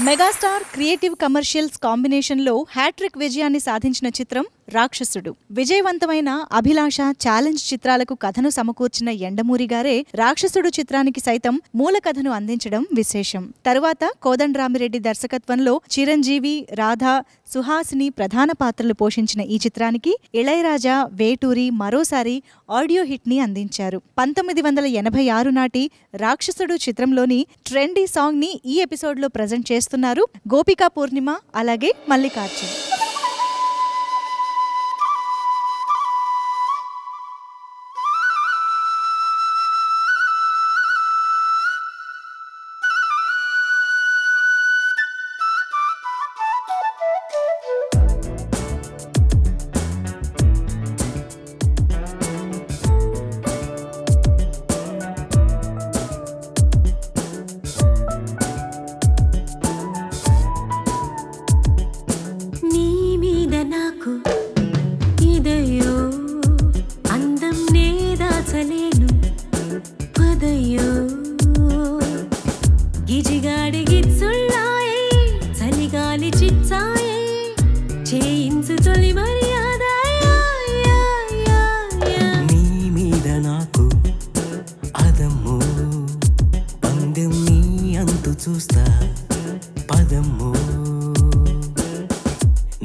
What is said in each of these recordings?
Megastar creative commercials కాంబినేషన్లో hat trick విజయాన్ని సాధించిన చిత్రం రాక్షసుడు. విజయవంతమైన అభిలాష, ఛాలెంజ్ చిత్రాలకు కథను సమకూర్చిన యండమూరి గారే రాక్షసుడు చిత్రానికి సైతం మూల కథను అందించడం విశేషం. తరువాత కోదండరామిరెడ్డి దర్శకత్వంలో చిరంజీవి, రాధా, సుహాసిని ప్రధాన పాత్రలు పోషించిన ఈ చిత్రానికి ఇళయరాజా, వేటూరి మరోసారి ఆడియో హిట్ ని అందించారు. 1986 నాటి రాక్షసుడు చిత్రంలోని ట్రెండీ సాంగ్ ని ఈ ఎపిసోడ్ లో ప్రజెంట్ చేస్తున్నారు గోపికా పూర్ణిమ, అలాగే మల్లికార్జున్.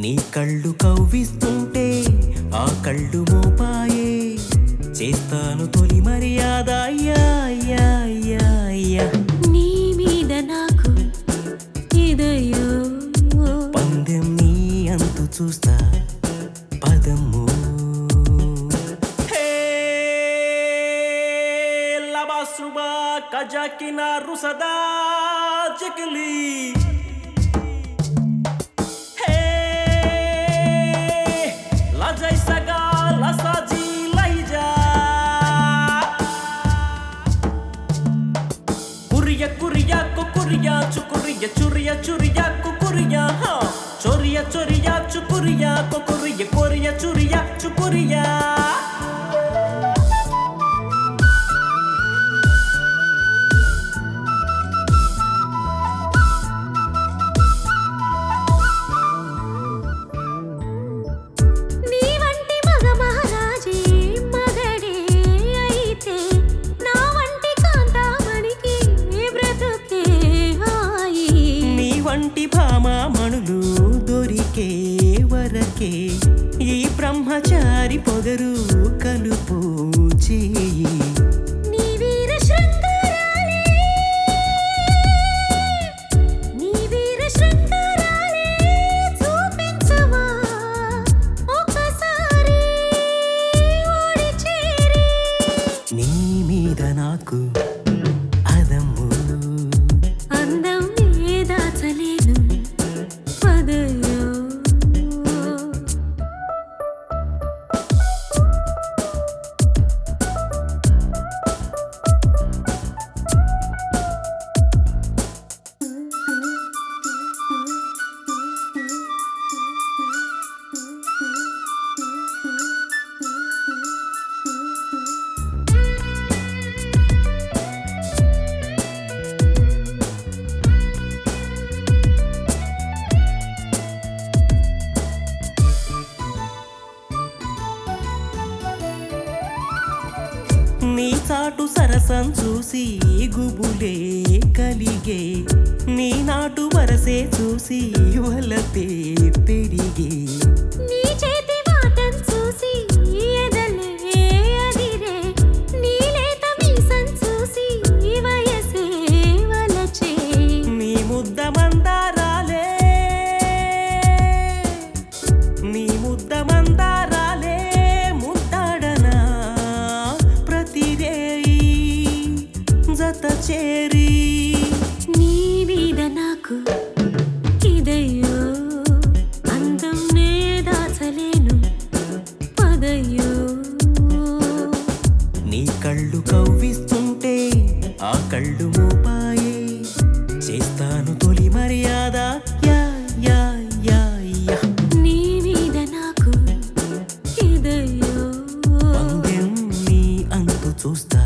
నీ కళ్ళు కవ్విస్తుంటే ఆ కళ్ళు మోపాయే, చేస్తాను తొలి మర్యాద. నీ మీద నాకు ఇదయో పందెం, నీ అంతు చూస్తా పదము. లబాసుబా కజాకినా రుసదా చికిలి चुरिया चुरिया कुकुरिया, हाँ चोरिया चोरिया चुकुरिया कुकुरिया कोरिया चुरिया चुकुरिया. వంటి భామామణులు దొరికే వరకే ఈ బ్రహ్మచారి పొగరు కలుపు చేయి. నీ వీర శృంగారాలే చూపించవా ఒకసారి ఓడి చేరి. నీ మీద నాకు అందం దాచలేను పదయో. నీ చాటు సరసం చూసి గుబులే కలిగే, నీ నాటు వరసే చూసి వలపే పెరిగే. నీ చేతి వాటం చూసి ఎదలే అదిరే, నీ లేత మీసం చూసి వయసే వలచే. నీ ముద్ద మందారాలే, నీ ముద్ద మందారాలే ముద్దాడనా ప్రతిరేయి జత చేరి. నీ మీద నాకు ఇదయో అందం నే దాచలేను పదయో. నీ కళ్ళు కవ్విస్తుంటే ఆ కళ్ళు మోపాయే, చూస్తా